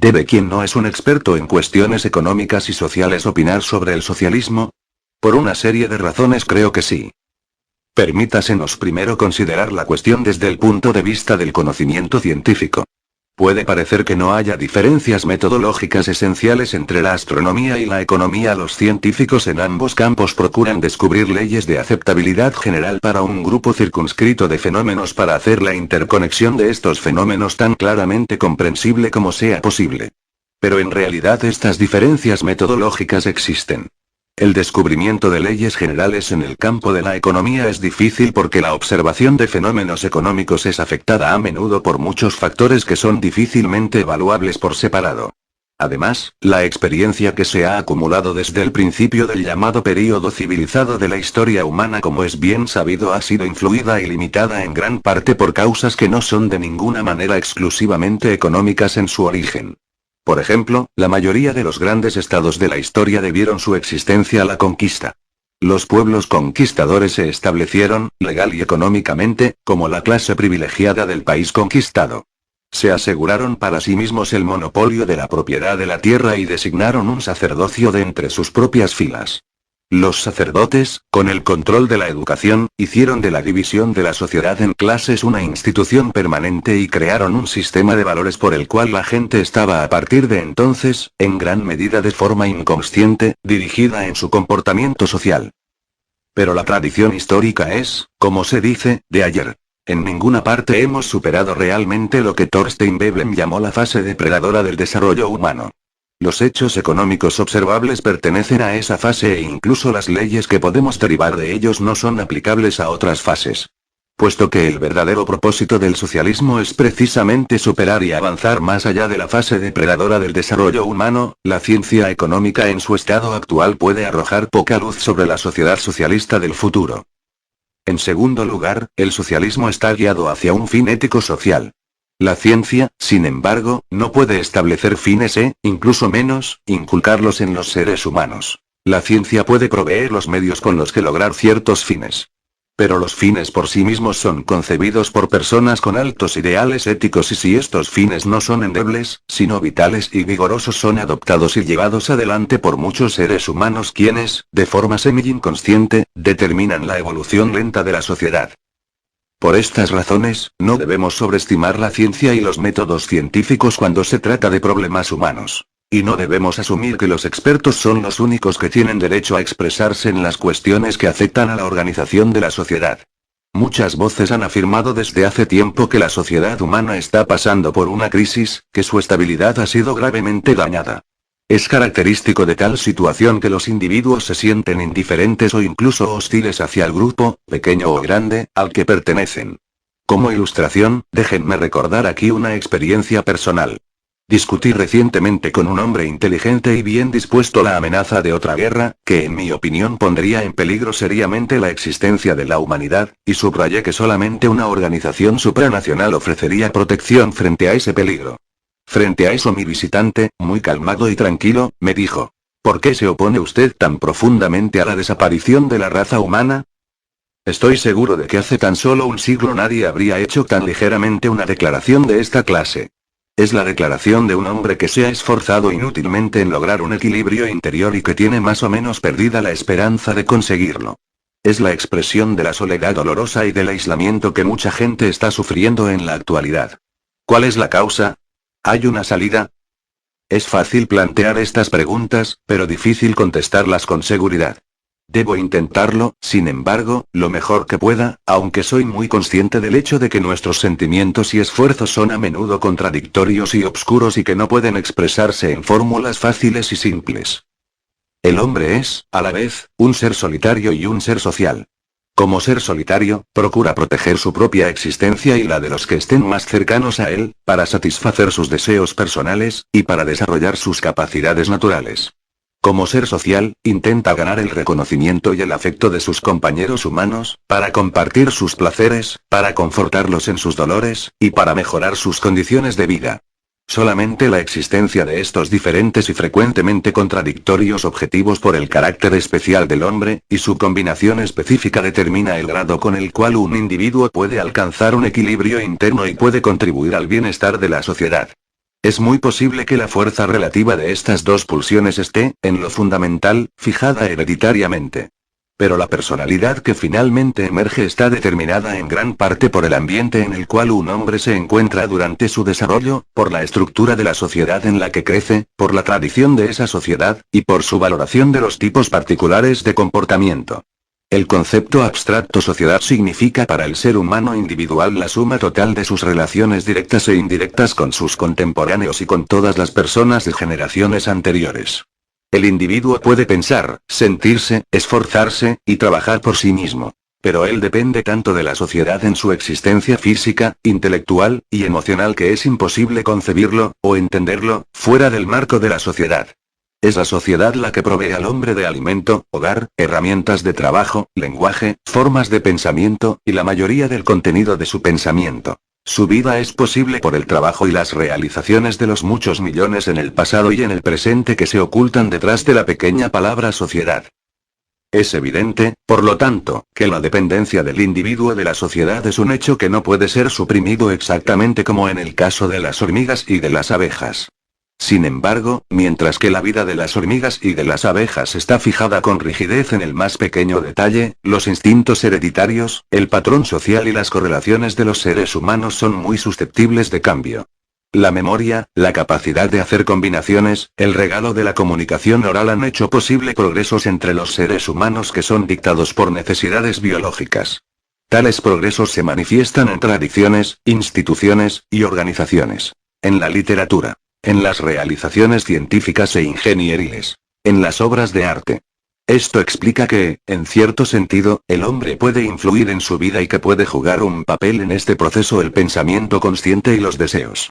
¿Debe quien no es un experto en cuestiones económicas y sociales opinar sobre el socialismo? Por una serie de razones creo que sí. Permítasenos primero considerar la cuestión desde el punto de vista del conocimiento científico. Puede parecer que no haya diferencias metodológicas esenciales entre la astronomía y la economía. Los científicos en ambos campos procuran descubrir leyes de aceptabilidad general para un grupo circunscrito de fenómenos para hacer la interconexión de estos fenómenos tan claramente comprensible como sea posible. Pero en realidad estas diferencias metodológicas existen. El descubrimiento de leyes generales en el campo de la economía es difícil porque la observación de fenómenos económicos es afectada a menudo por muchos factores que son difícilmente evaluables por separado. Además, la experiencia que se ha acumulado desde el principio del llamado período civilizado de la historia humana, como es bien sabido, ha sido influida y limitada en gran parte por causas que no son de ninguna manera exclusivamente económicas en su origen. Por ejemplo, la mayoría de los grandes estados de la historia debieron su existencia a la conquista. Los pueblos conquistadores se establecieron, legal y económicamente, como la clase privilegiada del país conquistado. Se aseguraron para sí mismos el monopolio de la propiedad de la tierra y designaron un sacerdocio de entre sus propias filas. Los sacerdotes, con el control de la educación, hicieron de la división de la sociedad en clases una institución permanente y crearon un sistema de valores por el cual la gente estaba a partir de entonces, en gran medida de forma inconsciente, dirigida en su comportamiento social. Pero la tradición histórica es, como se dice, de ayer. En ninguna parte hemos superado realmente lo que Thorstein Veblen llamó la fase depredadora del desarrollo humano. Los hechos económicos observables pertenecen a esa fase e incluso las leyes que podemos derivar de ellos no son aplicables a otras fases. Puesto que el verdadero propósito del socialismo es precisamente superar y avanzar más allá de la fase depredadora del desarrollo humano, la ciencia económica en su estado actual puede arrojar poca luz sobre la sociedad socialista del futuro. En segundo lugar, el socialismo está guiado hacia un fin ético-social. La ciencia, sin embargo, no puede establecer fines incluso menos, inculcarlos en los seres humanos. La ciencia puede proveer los medios con los que lograr ciertos fines. Pero los fines por sí mismos son concebidos por personas con altos ideales éticos y si estos fines no son endebles, sino vitales y vigorosos, son adoptados y llevados adelante por muchos seres humanos quienes, de forma semi-inconsciente, determinan la evolución lenta de la sociedad. Por estas razones, no debemos sobreestimar la ciencia y los métodos científicos cuando se trata de problemas humanos. Y no debemos asumir que los expertos son los únicos que tienen derecho a expresarse en las cuestiones que afectan a la organización de la sociedad. Muchas voces han afirmado desde hace tiempo que la sociedad humana está pasando por una crisis, que su estabilidad ha sido gravemente dañada. Es característico de tal situación que los individuos se sienten indiferentes o incluso hostiles hacia el grupo, pequeño o grande, al que pertenecen. Como ilustración, déjenme recordar aquí una experiencia personal. Discutí recientemente con un hombre inteligente y bien dispuesto la amenaza de otra guerra, que en mi opinión pondría en peligro seriamente la existencia de la humanidad, y subrayé que solamente una organización supranacional ofrecería protección frente a ese peligro. Frente a eso mi visitante, muy calmado y tranquilo, me dijo: ¿por qué se opone usted tan profundamente a la desaparición de la raza humana? Estoy seguro de que hace tan solo un siglo nadie habría hecho tan ligeramente una declaración de esta clase. Es la declaración de un hombre que se ha esforzado inútilmente en lograr un equilibrio interior y que tiene más o menos perdida la esperanza de conseguirlo. Es la expresión de la soledad dolorosa y del aislamiento que mucha gente está sufriendo en la actualidad. ¿Cuál es la causa? ¿Hay una salida? Es fácil plantear estas preguntas, pero difícil contestarlas con seguridad. Debo intentarlo, sin embargo, lo mejor que pueda, aunque soy muy consciente del hecho de que nuestros sentimientos y esfuerzos son a menudo contradictorios y obscuros y que no pueden expresarse en fórmulas fáciles y simples. El hombre es, a la vez, un ser solitario y un ser social. Como ser solitario, procura proteger su propia existencia y la de los que estén más cercanos a él, para satisfacer sus deseos personales, y para desarrollar sus capacidades naturales. Como ser social, intenta ganar el reconocimiento y el afecto de sus compañeros humanos, para compartir sus placeres, para confortarlos en sus dolores, y para mejorar sus condiciones de vida. Solamente la existencia de estos diferentes y frecuentemente contradictorios objetivos por el carácter especial del hombre, y su combinación específica determina el grado con el cual un individuo puede alcanzar un equilibrio interno y puede contribuir al bienestar de la sociedad. Es muy posible que la fuerza relativa de estas dos pulsiones esté, en lo fundamental, fijada hereditariamente. Pero la personalidad que finalmente emerge está determinada en gran parte por el ambiente en el cual un hombre se encuentra durante su desarrollo, por la estructura de la sociedad en la que crece, por la tradición de esa sociedad, y por su valoración de los tipos particulares de comportamiento. El concepto abstracto sociedad significa para el ser humano individual la suma total de sus relaciones directas e indirectas con sus contemporáneos y con todas las personas de generaciones anteriores. El individuo puede pensar, sentirse, esforzarse, y trabajar por sí mismo. Pero él depende tanto de la sociedad en su existencia física, intelectual, y emocional que es imposible concebirlo, o entenderlo, fuera del marco de la sociedad. Es la sociedad la que provee al hombre de alimento, hogar, herramientas de trabajo, lenguaje, formas de pensamiento, y la mayoría del contenido de su pensamiento. Su vida es posible por el trabajo y las realizaciones de los muchos millones en el pasado y en el presente que se ocultan detrás de la pequeña palabra sociedad. Es evidente, por lo tanto, que la dependencia del individuo de la sociedad es un hecho que no puede ser suprimido exactamente como en el caso de las hormigas y de las abejas. Sin embargo, mientras que la vida de las hormigas y de las abejas está fijada con rigidez en el más pequeño detalle, los instintos hereditarios, el patrón social y las correlaciones de los seres humanos son muy susceptibles de cambio. La memoria, la capacidad de hacer combinaciones, el regalo de la comunicación oral han hecho posible progresos entre los seres humanos que son dictados por necesidades biológicas. Tales progresos se manifiestan en tradiciones, instituciones, y organizaciones. En la literatura. En las realizaciones científicas e ingenieriles. En las obras de arte. Esto explica que, en cierto sentido, el hombre puede influir en su vida y que puede jugar un papel en este proceso el pensamiento consciente y los deseos.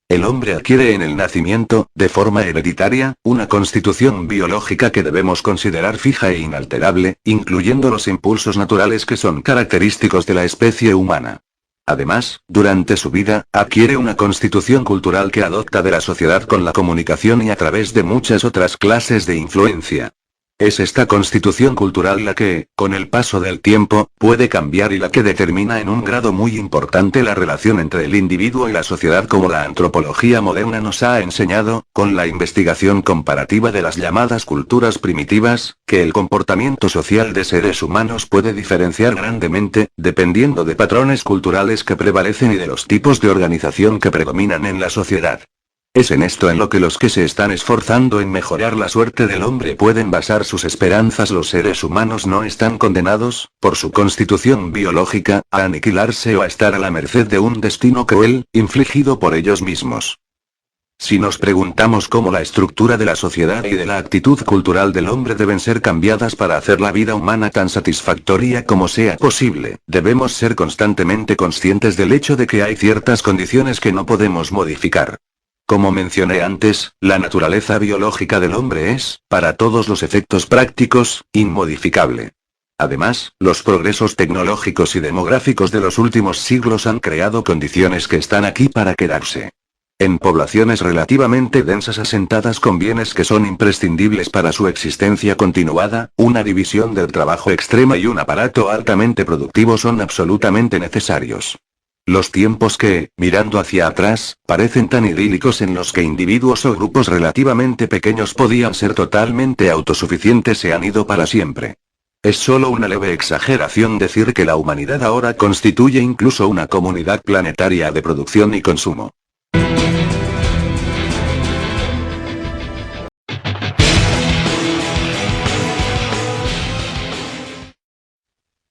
El hombre adquiere en el nacimiento, de forma hereditaria, una constitución biológica que debemos considerar fija e inalterable, incluyendo los impulsos naturales que son característicos de la especie humana. Además, durante su vida, adquiere una constitución cultural que adopta de la sociedad con la comunicación y a través de muchas otras clases de influencia. Es esta constitución cultural la que, con el paso del tiempo, puede cambiar y la que determina en un grado muy importante la relación entre el individuo y la sociedad como la antropología moderna nos ha enseñado, con la investigación comparativa de las llamadas culturas primitivas, que el comportamiento social de seres humanos puede diferenciar grandemente, dependiendo de patrones culturales que prevalecen y de los tipos de organización que predominan en la sociedad. Es en esto en lo que los que se están esforzando en mejorar la suerte del hombre pueden basar sus esperanzas. Los seres humanos no están condenados, por su constitución biológica, a aniquilarse o a estar a la merced de un destino cruel, infligido por ellos mismos. Si nos preguntamos cómo la estructura de la sociedad y de la actitud cultural del hombre deben ser cambiadas para hacer la vida humana tan satisfactoria como sea posible, debemos ser constantemente conscientes del hecho de que hay ciertas condiciones que no podemos modificar. Como mencioné antes, la naturaleza biológica del hombre es, para todos los efectos prácticos, inmodificable. Además, los progresos tecnológicos y demográficos de los últimos siglos han creado condiciones que están aquí para quedarse. En poblaciones relativamente densas asentadas con bienes que son imprescindibles para su existencia continuada, una división del trabajo extrema y un aparato altamente productivo son absolutamente necesarios. Los tiempos que, mirando hacia atrás, parecen tan idílicos en los que individuos o grupos relativamente pequeños podían ser totalmente autosuficientes se han ido para siempre. Es solo una leve exageración decir que la humanidad ahora constituye incluso una comunidad planetaria de producción y consumo.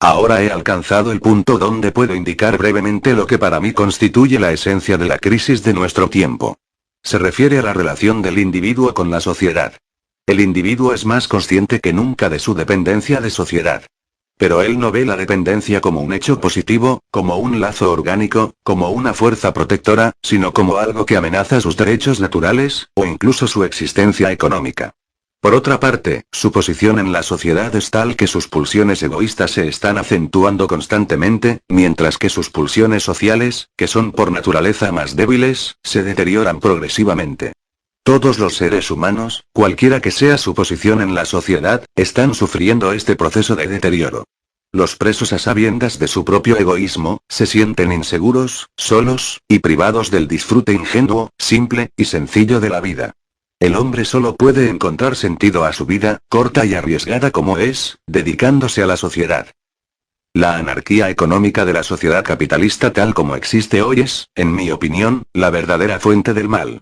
Ahora he alcanzado el punto donde puedo indicar brevemente lo que para mí constituye la esencia de la crisis de nuestro tiempo. Se refiere a la relación del individuo con la sociedad. El individuo es más consciente que nunca de su dependencia de sociedad. Pero él no ve la dependencia como un hecho positivo, como un lazo orgánico, como una fuerza protectora, sino como algo que amenaza sus derechos naturales, o incluso su existencia económica. Por otra parte, su posición en la sociedad es tal que sus pulsiones egoístas se están acentuando constantemente, mientras que sus pulsiones sociales, que son por naturaleza más débiles, se deterioran progresivamente. Todos los seres humanos, cualquiera que sea su posición en la sociedad, están sufriendo este proceso de deterioro. Los presos a sabiendas de su propio egoísmo, se sienten inseguros, solos, y privados del disfrute ingenuo, simple y sencillo de la vida. El hombre solo puede encontrar sentido a su vida, corta y arriesgada como es, dedicándose a la sociedad. La anarquía económica de la sociedad capitalista tal como existe hoy es, en mi opinión, la verdadera fuente del mal.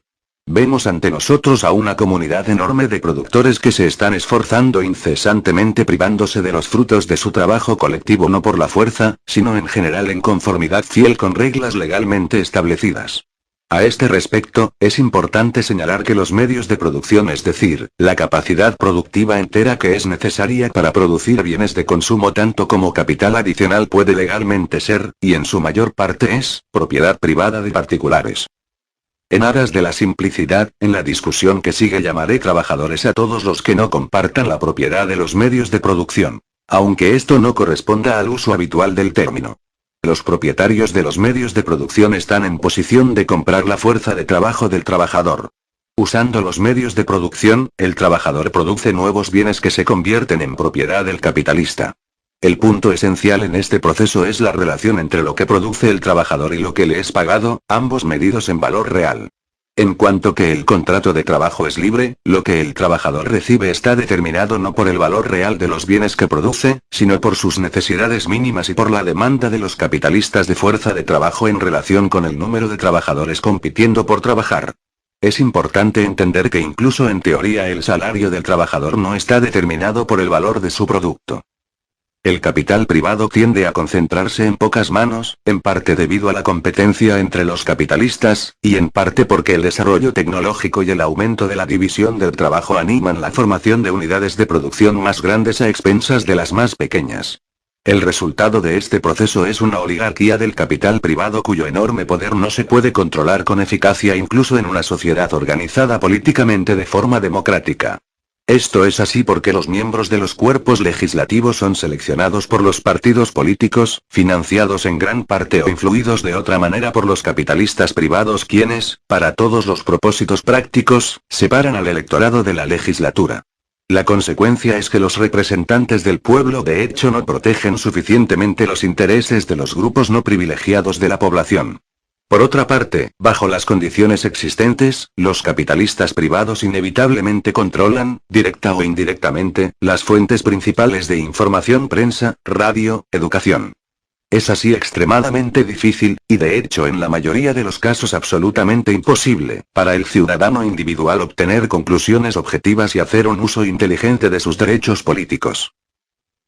Vemos ante nosotros a una comunidad enorme de productores que se están esforzando incesantemente privándose de los frutos de su trabajo colectivo no por la fuerza, sino en general en conformidad fiel con reglas legalmente establecidas. A este respecto, es importante señalar que los medios de producción, es decir, la capacidad productiva entera que es necesaria para producir bienes de consumo tanto como capital adicional puede legalmente ser, y en su mayor parte es, propiedad privada de particulares. En aras de la simplicidad, en la discusión que sigue llamaré trabajadores a todos los que no compartan la propiedad de los medios de producción, aunque esto no corresponda al uso habitual del término. Los propietarios de los medios de producción están en posición de comprar la fuerza de trabajo del trabajador. Usando los medios de producción, el trabajador produce nuevos bienes que se convierten en propiedad del capitalista. El punto esencial en este proceso es la relación entre lo que produce el trabajador y lo que le es pagado, ambos medidos en valor real. En cuanto que el contrato de trabajo es libre, lo que el trabajador recibe está determinado no por el valor real de los bienes que produce, sino por sus necesidades mínimas y por la demanda de los capitalistas de fuerza de trabajo en relación con el número de trabajadores compitiendo por trabajar. Es importante entender que incluso en teoría el salario del trabajador no está determinado por el valor de su producto. El capital privado tiende a concentrarse en pocas manos, en parte debido a la competencia entre los capitalistas, y en parte porque el desarrollo tecnológico y el aumento de la división del trabajo animan la formación de unidades de producción más grandes a expensas de las más pequeñas. El resultado de este proceso es una oligarquía del capital privado cuyo enorme poder no se puede controlar con eficacia incluso en una sociedad organizada políticamente de forma democrática. Esto es así porque los miembros de los cuerpos legislativos son seleccionados por los partidos políticos, financiados en gran parte o influidos de otra manera por los capitalistas privados quienes, para todos los propósitos prácticos, separan al electorado de la legislatura. La consecuencia es que los representantes del pueblo de hecho no protegen suficientemente los intereses de los grupos no privilegiados de la población. Por otra parte, bajo las condiciones existentes, los capitalistas privados inevitablemente controlan, directa o indirectamente, las fuentes principales de información: prensa, radio, educación. Es así extremadamente difícil, y de hecho en la mayoría de los casos absolutamente imposible, para el ciudadano individual obtener conclusiones objetivas y hacer un uso inteligente de sus derechos políticos.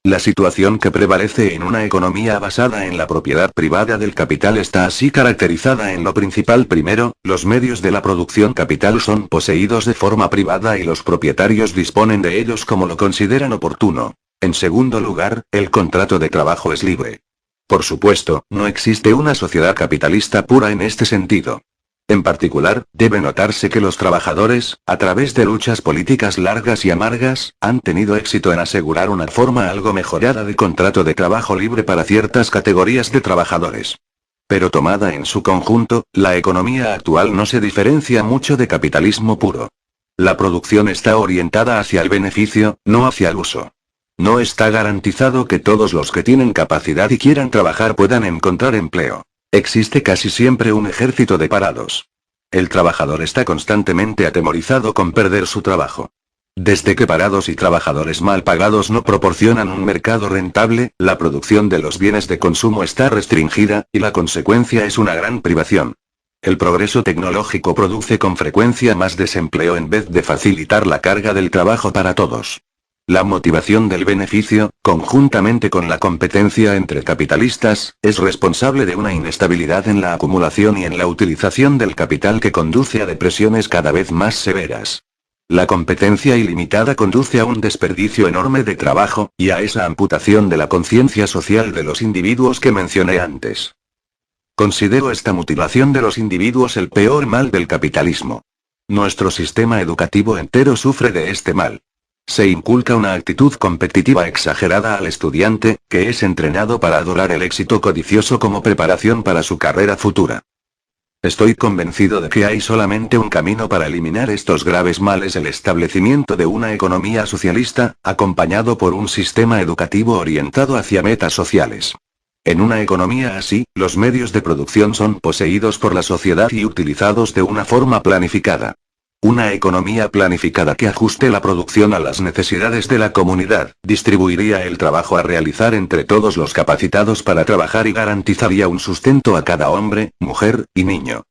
La situación que prevalece en una economía basada en la propiedad privada del capital está así caracterizada en lo principal: primero, los medios de la producción capital son poseídos de forma privada y los propietarios disponen de ellos como lo consideran oportuno. En segundo lugar, el contrato de trabajo es libre. Por supuesto, no existe una sociedad capitalista pura en este sentido. En particular, debe notarse que los trabajadores, a través de luchas políticas largas y amargas, han tenido éxito en asegurar una forma algo mejorada de contrato de trabajo libre para ciertas categorías de trabajadores. Pero tomada en su conjunto, la economía actual no se diferencia mucho de capitalismo puro. La producción está orientada hacia el beneficio, no hacia el uso. No está garantizado que todos los que tienen capacidad y quieran trabajar puedan encontrar empleo. Existe casi siempre un ejército de parados. El trabajador está constantemente atemorizado con perder su trabajo. Desde que parados y trabajadores mal pagados no proporcionan un mercado rentable, la producción de los bienes de consumo está restringida, y la consecuencia es una gran privación. El progreso tecnológico produce con frecuencia más desempleo en vez de facilitar la carga del trabajo para todos. La motivación del beneficio, conjuntamente con la competencia entre capitalistas, es responsable de una inestabilidad en la acumulación y en la utilización del capital que conduce a depresiones cada vez más severas. La competencia ilimitada conduce a un desperdicio enorme de trabajo, y a esa amputación de la conciencia social de los individuos que mencioné antes. Considero esta mutilación de los individuos el peor mal del capitalismo. Nuestro sistema educativo entero sufre de este mal. Se inculca una actitud competitiva exagerada al estudiante, que es entrenado para adorar el éxito codicioso como preparación para su carrera futura. Estoy convencido de que hay solamente un camino para eliminar estos graves males: el establecimiento de una economía socialista, acompañado por un sistema educativo orientado hacia metas sociales. En una economía así, los medios de producción son poseídos por la sociedad y utilizados de una forma planificada. Una economía planificada que ajuste la producción a las necesidades de la comunidad, distribuiría el trabajo a realizar entre todos los capacitados para trabajar y garantizaría un sustento a cada hombre, mujer y niño.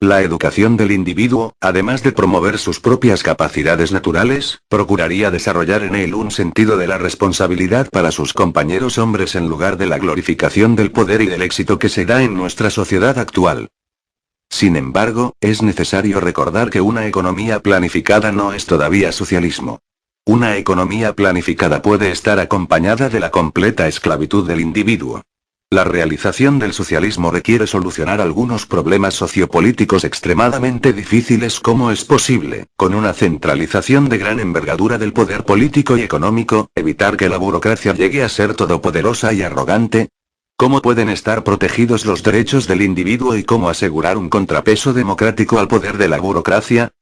La educación del individuo, además de promover sus propias capacidades naturales, procuraría desarrollar en él un sentido de la responsabilidad para sus compañeros hombres en lugar de la glorificación del poder y del éxito que se da en nuestra sociedad actual. Sin embargo, es necesario recordar que una economía planificada no es todavía socialismo. Una economía planificada puede estar acompañada de la completa esclavitud del individuo. La realización del socialismo requiere solucionar algunos problemas sociopolíticos extremadamente difíciles. ¿Cómo es posible, con una centralización de gran envergadura del poder político y económico, evitar que la burocracia llegue a ser todopoderosa y arrogante? ¿Cómo pueden estar protegidos los derechos del individuo y cómo asegurar un contrapeso democrático al poder de la burocracia?